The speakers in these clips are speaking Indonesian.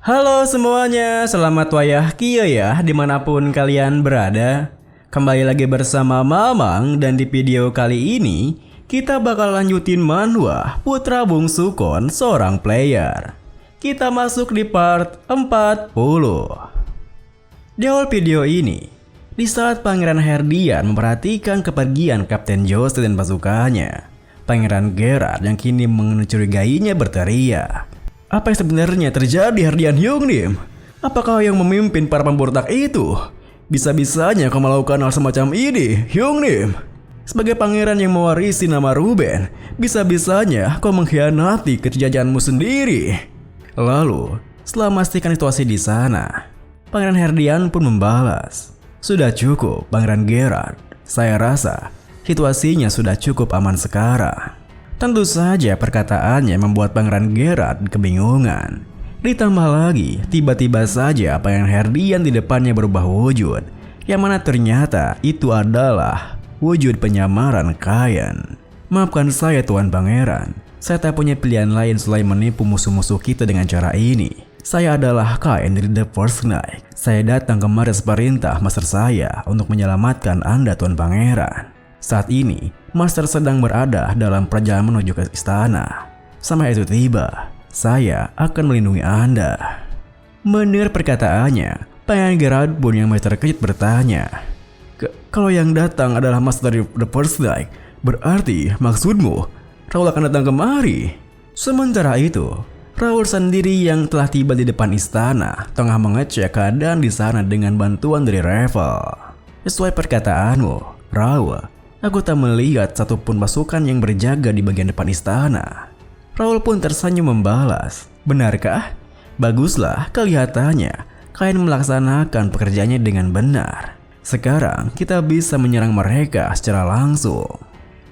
Halo semuanya, selamat wayah kia ya dimanapun kalian berada. Kembali lagi bersama Mamang dan di video kali ini kita bakal lanjutin manhwa Putra Bungsu Kon Seorang Player. Kita masuk di part 40. Di awal video ini, di saat Pangeran Herdian memperhatikan kepergian Kapten Joste dan pasukannya, Pangeran Gerard yang kini mencurigainya berteriak, "Apa yang sebenarnya terjadi, Herdian Hyungnim? Apakah yang memimpin para pemberontak itu? Bisa-bisanya kau melakukan hal semacam ini, Hyungnim. Sebagai pangeran yang mewarisi nama Ruben, bisa-bisanya kau mengkhianati kejajahanmu sendiri." Lalu, setelah memastikan situasi di sana, Pangeran Herdian pun membalas, "Sudah cukup, Pangeran Gerard. Saya rasa situasinya sudah cukup aman sekarang." Tentu saja perkataannya membuat Pangeran Gerard kebingungan. Ditambah lagi, tiba-tiba saja Pangeran Herdian di depannya berubah wujud, yang mana ternyata itu adalah wujud penyamaran Kain. "Maafkan saya Tuan Pangeran, saya tak punya pilihan lain selain menipu musuh-musuh kita dengan cara ini. Saya adalah Kain dari The First Knight. Saya datang kemari seperintah master saya untuk menyelamatkan Anda Tuan Pangeran. Saat ini, Master sedang berada dalam perjalanan menuju ke istana. Sampai itu tiba, saya akan melindungi Anda." Mendengar perkataannya, Pangeran Gerard pun yang masih terkejut bertanya, Kalau yang datang adalah Master dari The First Knight, berarti maksudmu Raul akan datang kemari?" Sementara itu, Raul sendiri yang telah tiba di depan istana tengah mengecek keadaan di sana dengan bantuan dari Revel. "Sesuai perkataanmu, Raul, aku tak melihat satupun pasukan yang berjaga di bagian depan istana." Raul pun tersenyum membalas, "Benarkah? Baguslah, kelihatannya Kain melaksanakan pekerjaannya dengan benar. Sekarang kita bisa menyerang mereka secara langsung."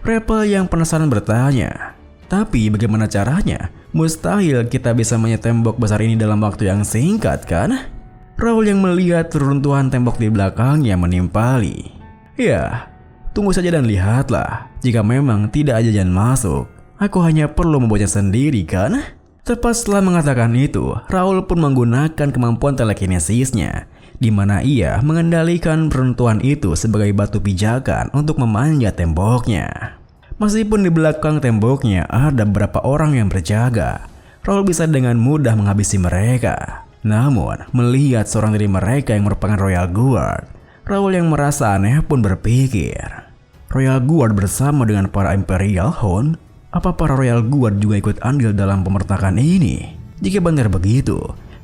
Revel yang penasaran bertanya, "Tapi bagaimana caranya? Mustahil kita bisa menyerang tembok besar ini dalam waktu yang singkat, kan?" Raul yang melihat reruntuhan tembok di belakangnya menimpali, "Ya, tunggu saja dan lihatlah. Jika memang tidak ada jalan masuk, aku hanya perlu membuatnya sendiri, kan?" Tepat setelah mengatakan itu, Raul pun menggunakan kemampuan telekinesisnya, di mana ia mengendalikan peruntuhan itu sebagai batu pijakan untuk memanjat temboknya. Meskipun di belakang temboknya ada beberapa orang yang berjaga, Raul bisa dengan mudah menghabisi mereka. Namun, melihat seorang dari mereka yang merupakan Royal Guard, Raul yang merasa aneh pun berpikir, "Royal Guard bersama dengan para Imperial Hound? Apa para Royal Guard juga ikut andil dalam pemberontakan ini? Jika benar begitu,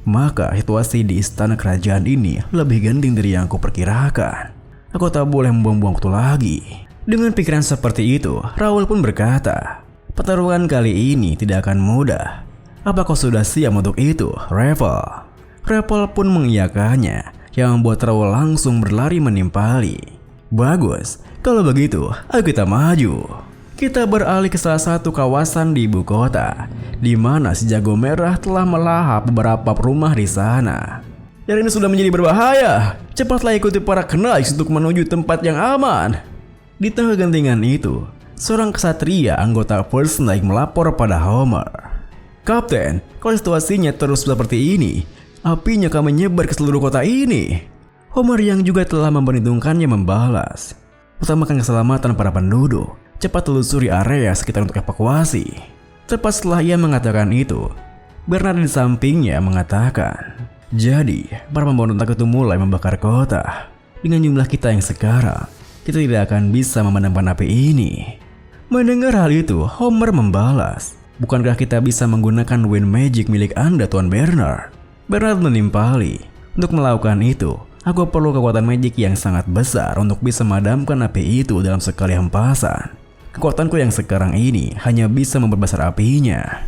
maka situasi di istana kerajaan ini lebih genting dari yang aku perkirakan. Aku tak boleh membuang-buang waktu lagi." Dengan pikiran seperti itu, Raul pun berkata, "Pertarungan kali ini tidak akan mudah. Apa kau sudah siap untuk itu, Revel?" Revel pun mengiyakannya, yang membuat Raul langsung berlari menimpali. "Bagus, kalau begitu ayo kita maju." Kita beralih ke salah satu kawasan di ibu kota, di mana si jago merah telah melahap beberapa rumah di sana. "Dari ini sudah menjadi berbahaya. Cepatlah ikuti para Knights untuk menuju tempat yang aman." Di tengah gentingan itu, seorang kesatria anggota First Knight melapor pada Homer, "Kapten, kalau situasinya terus seperti ini, apinya akan menyebar ke seluruh kota ini." Homer yang juga telah memperhitungkannya membalas, "Utamakan keselamatan para penduduk. Cepat telusuri area sekitar untuk evakuasi." Tepat setelah ia mengatakan itu, Bernard di sampingnya mengatakan, "Jadi, para pemberontak itu mulai membakar kota. Dengan jumlah kita yang sekarang, kita tidak akan bisa memadamkan api ini." Mendengar hal itu, Homer membalas, "Bukankah kita bisa menggunakan wind magic milik Anda, Tuan Bernard?" Bernard menimpali, "Untuk melakukan itu, aku perlu kekuatan magic yang sangat besar untuk bisa memadamkan api itu dalam sekali hempasan. Kekuatanku yang sekarang ini hanya bisa memperbesar apinya."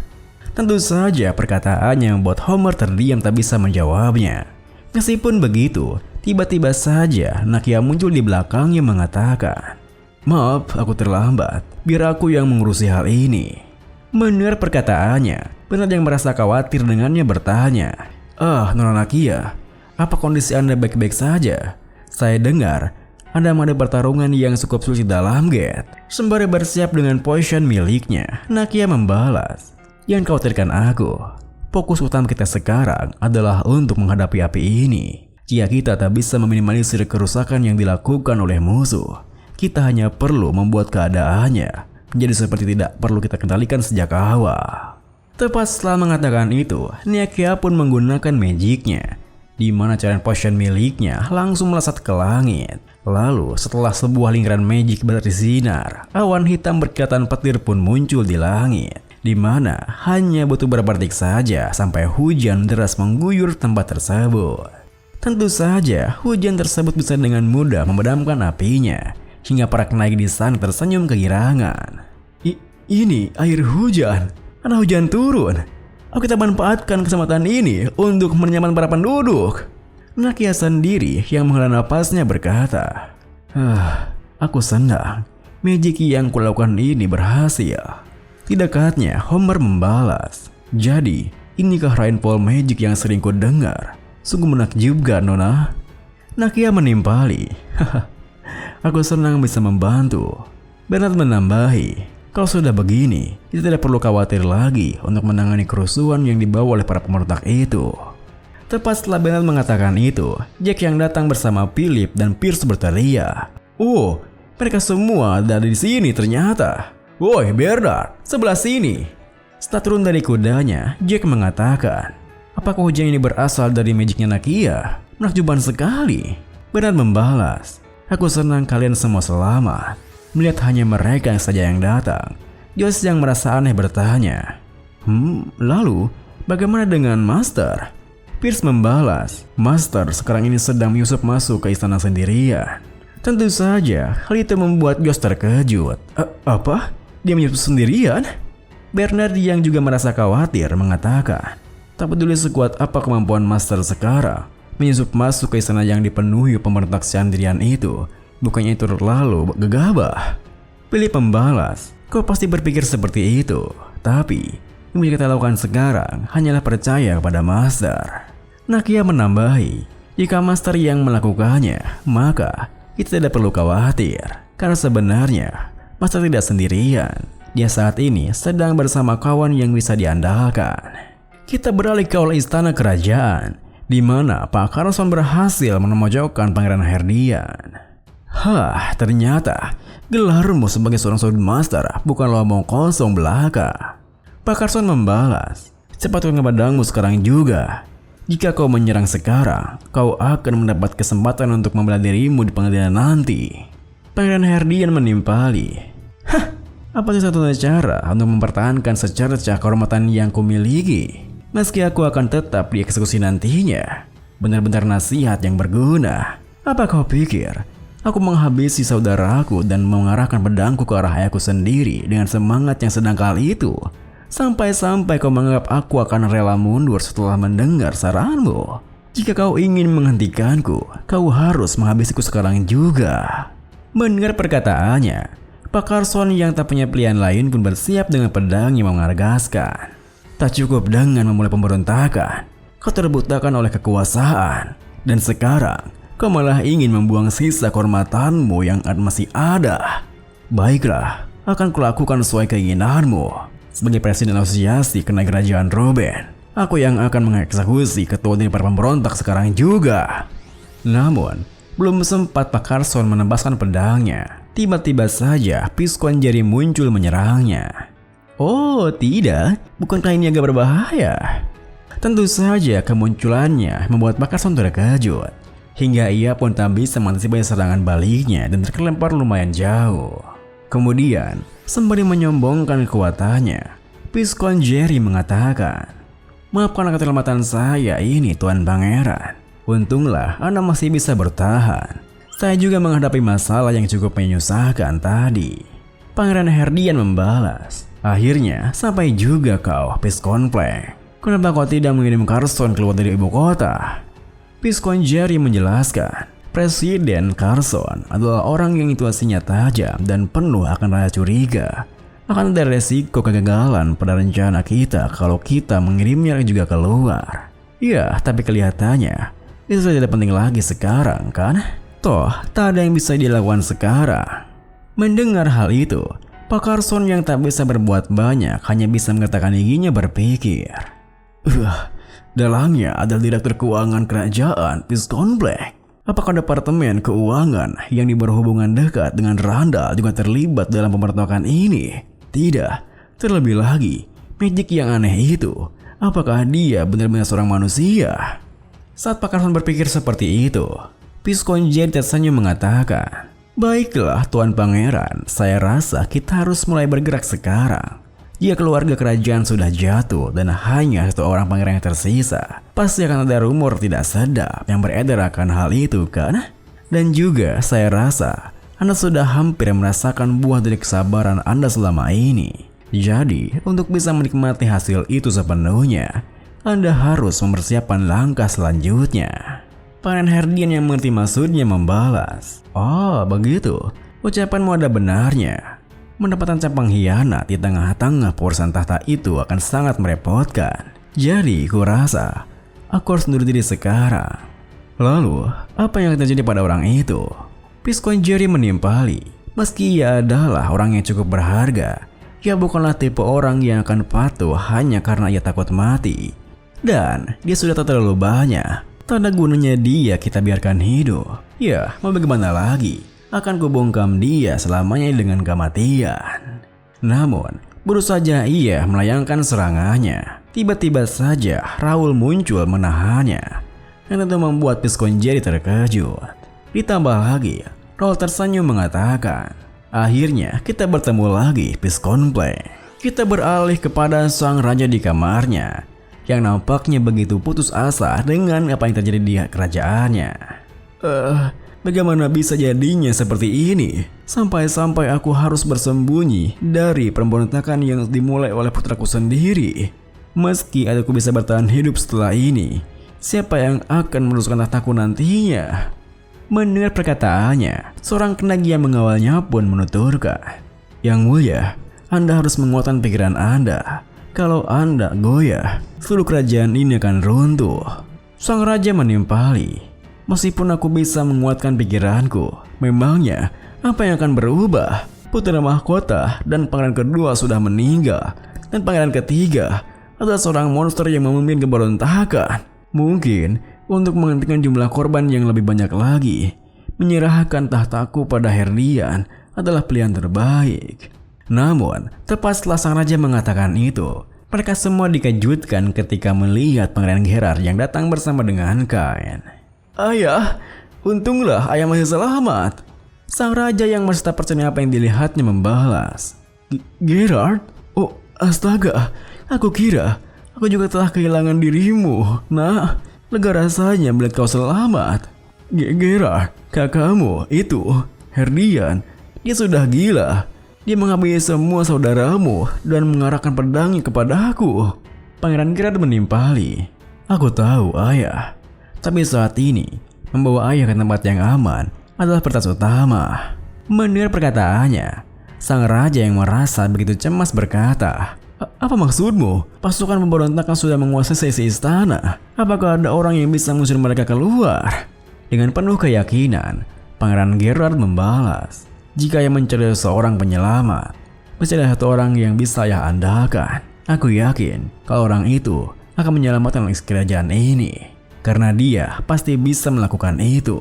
Tentu saja perkataannya membuat Homer terdiam tak bisa menjawabnya. Meskipun begitu, tiba-tiba saja Nakia muncul di belakangnya mengatakan, "Maaf, aku terlambat. Biar aku yang mengurusi hal ini." Mendengar perkataannya, Bernard yang merasa khawatir dengannya bertanya, "Nona Nakia, apa kondisi Anda baik-baik saja? Saya dengar Anda ada pertarungan yang cukup sulit dalam gate." Sembari bersiap dengan potion miliknya, Nakia membalas, "Jangan khawatirkan aku. Fokus utama kita sekarang adalah untuk menghadapi api ini. Jika kita tak bisa meminimalisir kerusakan yang dilakukan oleh musuh, kita hanya perlu membuat keadaannya menjadi seperti tidak perlu kita kendalikan sejak awal. Tepat setelah mengatakan itu, Nakia pun menggunakan magicnya, di mana cairan potion miliknya langsung melesat ke langit. Lalu setelah sebuah lingkaran magic bersinar, awan hitam berkilatan petir pun muncul di langit, di mana hanya butuh beberapa detik saja sampai hujan deras mengguyur tempat tersebut. Tentu saja hujan tersebut bisa dengan mudah memadamkan apinya, hingga para kenaik di sana tersenyum kegirangan. Ini air hujan, karena hujan turun. Aku kita manfaatkan kesempatan ini untuk menyelamatkan para penduduk. Nakia sendiri yang menghela napasnya berkata, aku senang magic yang kulakukan ini berhasil. Tidak katanya Homer membalas, jadi inikah rainfall magic yang sering ku dengar? Sungguh menakjubkan, Nona. Nakia menimpali, aku senang bisa membantu. Bernard menambahi, kalau sudah begini, kita tidak perlu khawatir lagi untuk menangani kerusuhan yang dibawa oleh para pemberontak itu. Tepat setelah Bernard mengatakan itu, Jack yang datang bersama Philip dan Pierce berteriak, "Oh, mereka semua ada di sini ternyata. Woi Bernard, sebelah sini." Setelah turun dari kudanya, Jack mengatakan, "Apakah hujan ini berasal dari magicnya Nakia? Menakjubkan sekali." Bernard membalas, "Aku senang kalian semua selamat." Melihat hanya mereka saja yang datang, Josh yang merasa aneh bertanya, lalu bagaimana dengan Master?" Pierce membalas, "Master sekarang ini sedang menyusup masuk ke istana sendirian." Tentu saja hal itu membuat Josh terkejut. Apa? Dia menyusup sendirian? Bernard yang juga merasa khawatir mengatakan, tak peduli sekuat apa kemampuan Master sekarang, menyusup masuk ke istana yang dipenuhi pemberontak sendirian itu, bukannya itu terlalu gegabah? Philip membalas, "Kau pasti berpikir seperti itu, tapi yang bisa kita lakukan sekarang hanyalah percaya pada Master." Nakia menambahi, "Jika Master yang melakukannya, maka kita tidak perlu khawatir, karena sebenarnya Master tidak sendirian. Dia saat ini sedang bersama kawan yang bisa diandalkan." Kita beralih ke aula istana kerajaan, di mana Pak Carson berhasil memojokkan Pangeran Herdian. Ternyata gelarmu sebagai seorang Sword Master bukanlah omong kosong belaka. Pak Carson membalas, "Sepatutnya pedangmu sekarang juga. Jika kau menyerang sekarang, kau akan mendapat kesempatan untuk membela dirimu di pengadilan nanti." Pangeran Herdian menimpali, "Apa sih satu cara untuk mempertahankan secercah kehormatan yang kumiliki? Meski aku akan tetap dieksekusi nantinya. Benar-benar nasihat yang berguna. Apa kau pikir aku menghabisi saudaraku dan mengarahkan pedangku ke arah ayahku sendiri dengan semangat yang sedangkal itu? Sampai-sampai kau menganggap aku akan rela mundur setelah mendengar saranmu? Jika kau ingin menghentikanku, kau harus menghabisiku sekarang juga." Mendengar perkataannya, Pak Carson yang tak punya pilihan lain pun bersiap dengan pedang yang mengargaskan. Tak cukup dengan memulai pemberontakan, kau terbutakan oleh kekuasaan, dan sekarang kau malah ingin membuang sisa kehormatanmu yang masih ada. Baiklah, akan kulakukan sesuai keinginanmu. Sebagai presiden asosiasi kenaik kerajaan Roben, aku yang akan mengeksekusi ketua dari para pemberontak sekarang juga. Namun, belum sempat Pak Carson menebaskan pedangnya, tiba-tiba saja Piskuan Jerry muncul menyerangnya. Oh tidak, bukankah ini agak berbahaya? Tentu saja kemunculannya membuat Pak Carson terkejut, hingga ia pun tak bisa mengantisipasi serangan baliknya dan terlempar lumayan jauh. Kemudian, sembari menyombongkan kekuatannya, Piskuan Jerry mengatakan, "Maafkan keterlambatan saya ini, Tuan Pangeran. Untunglah Anda masih bisa bertahan. Saya juga menghadapi masalah yang cukup menyusahkan tadi." Pangeran Herdian membalas, "Akhirnya sampai juga kau, Piskuan Plank. Kenapa kau tidak mengirim Carson keluar dari ibu kota?" Piskuan Jerry menjelaskan, Presiden Carson adalah orang yang intuisinya tajam dan penuh akan rasa curiga. Akan ada resiko kegagalan pada rencana kita kalau kita mengirimnya juga keluar. Ya, tapi kelihatannya itu sudah tidak penting lagi sekarang kan? Toh, tak ada yang bisa dilakukan sekarang. Mendengar hal itu, Pak Carson yang tak bisa berbuat banyak hanya bisa mengatakan giginya berpikir. Dalangnya adalah Direktur Keuangan Kerajaan Piston Black. Apakah Departemen Keuangan yang berhubungan dekat dengan Randall juga terlibat dalam pemberontakan ini? Tidak. Terlebih lagi, Magic yang aneh itu, apakah dia benar-benar seorang manusia? Saat Pak Carson berpikir seperti itu, Piston Jerry tersenyum mengatakan, "Baiklah Tuan Pangeran, saya rasa kita harus mulai bergerak sekarang. Jika keluarga kerajaan sudah jatuh dan hanya satu orang pangeran yang tersisa, pasti akan ada rumor tidak sedap yang beredar akan hal itu kan? Dan juga saya rasa Anda sudah hampir merasakan buah dari kesabaran Anda selama ini. Jadi untuk bisa menikmati hasil itu sepenuhnya, Anda harus mempersiapkan langkah selanjutnya." Pangeran Herdian yang mengerti maksudnya membalas, "Oh begitu, ucapanmu ada benarnya. Mendapatkan cap pengkhianat di tengah-tengah perusahaan tahta itu akan sangat merepotkan. Jadi kurasa aku harus undur diri sekarang." Lalu apa yang terjadi pada orang itu? Piston Jerry menimpali. Meski ia adalah orang yang cukup berharga, ia bukanlah tipe orang yang akan patuh hanya karena ia takut mati. Dan dia sudah tak terlalu banyak. Tanda gunanya dia kita biarkan hidup. Ya, mau bagaimana lagi? Akan kubungkam dia selamanya dengan kematian. Namun, baru saja ia melayangkan serangannya, tiba-tiba saja Raul muncul menahannya, yang tentu membuat Piston Jerry terkejut. Ditambah lagi, Raul tersenyum mengatakan, "Akhirnya kita bertemu lagi, Piston Black." Kita beralih kepada sang raja di kamarnya, yang nampaknya begitu putus asa dengan apa yang terjadi di kerajaannya. Bagaimana bisa jadinya seperti ini? Sampai-sampai aku harus bersembunyi dari pemberontakan yang dimulai oleh putraku sendiri. Meski aku bisa bertahan hidup setelah ini, siapa yang akan meneruskan tahtaku nantinya?" Mendengar perkataannya, seorang kenagi yang mengawalnya pun menuturkan, "Yang mulia, Anda harus menguatkan pikiran Anda. Kalau Anda goyah, seluruh kerajaan ini akan runtuh." Sang raja menimpali, "Meskipun aku bisa menguatkan pikiranku, memangnya apa yang akan berubah? Putra mahkota dan pangeran kedua sudah meninggal, dan pangeran ketiga adalah seorang monster yang memimpin pemberontakan. Mungkin untuk menghentikan jumlah korban yang lebih banyak lagi, menyerahkan tahtaku pada Herdian adalah pilihan terbaik." Namun, tepat setelah sang raja mengatakan itu, mereka semua dikejutkan ketika melihat Pangeran Gerard yang datang bersama dengan Kain. "Ayah, untunglah ayah masih selamat." Sang raja yang masih tak percaya apa yang dilihatnya membalas, "Gerard? Oh, astaga, aku kira aku juga telah kehilangan dirimu. Nah, lega rasanya melihat kau selamat. Gerard, kakakmu itu, Herdian, dia sudah gila. Dia menghabisi semua saudaramu dan mengarahkan pedangnya kepadaku." Pangeran Gerard menimpali, "Aku tahu, ayah. Tapi saat ini, membawa ayah ke tempat yang aman adalah prioritas utama." Mendengar perkataannya, sang raja yang merasa begitu cemas berkata, "Apa maksudmu? Pasukan pemberontakan sudah menguasai sisi istana. Apakah ada orang yang bisa mengusir mereka keluar?" Dengan penuh keyakinan, Pangeran Gerard membalas, "Jika yang mencari seorang penyelamat, pasti ada satu orang yang bisa ayah andalkan. Aku yakin kalau orang itu akan menyelamatkan kerajaan ini. Karena dia pasti bisa melakukan itu."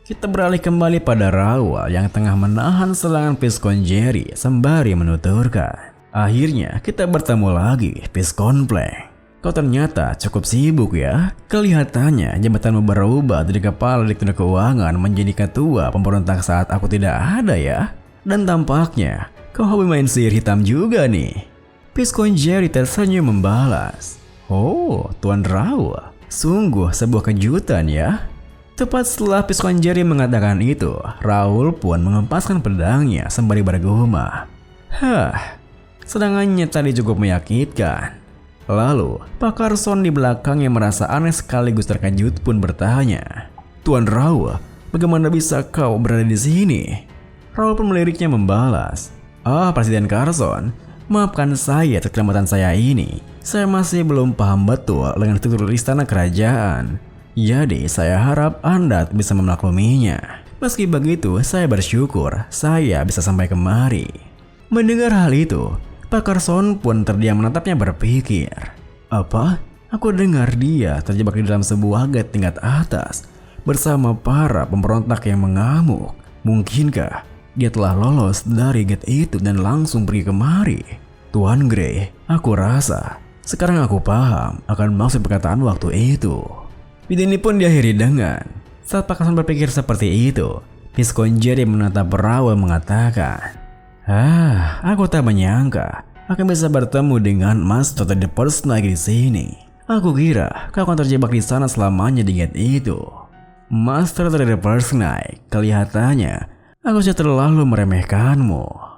Kita beralih kembali pada Raul yang tengah menahan serangan Piston Jerry sembari menuturkan, "Akhirnya kita bertemu lagi, Piston Black. Kau ternyata cukup sibuk ya. Kelihatannya jabatanmu berubah dari kepala Direktur Keuangan menjadi ketua pemberontak saat aku tidak ada ya. Dan tampaknya kau hobi main sihir hitam juga nih." Piston Jerry tersenyum membalas, "Oh, Tuan Raul. Sungguh sebuah kejutan ya." Tepat setelah Piston Jerry mengatakan itu, Raul pun mengempaskan pedangnya sembari bergumam, serangannya tadi cukup menyakitkan." Lalu, Pak Carson di belakangnya merasa aneh sekaligus terkejut pun bertanya, "Tuan Raul, bagaimana bisa kau berada di sini?" Raul pun meliriknya membalas, Presiden Carson, maafkan saya atas keselamatan saya ini. Saya masih belum paham betul dengan struktur istana kerajaan. Jadi saya harap Anda bisa memakluminya. Meski begitu, saya bersyukur saya bisa sampai kemari." Mendengar hal itu, Pak Carson pun terdiam menatapnya berpikir, "Apa? Aku dengar dia terjebak di dalam sebuah gate tingkat atas bersama para pemberontak yang mengamuk. Mungkinkah dia telah lolos dari gate itu dan langsung pergi kemari? Tuan Grey, aku rasa sekarang aku paham akan maksud perkataan waktu itu. Video ini pun diakhiri dengan saat Pakistan berpikir seperti itu, Visconjeri menatap perawan mengatakan, aku tak menyangka akan bisa bertemu dengan Master the First Knight di sini. Aku kira kau akan terjebak di sana selamanya di gate itu. Master the First Knight, kelihatannya aku sudah terlalu meremehkanmu.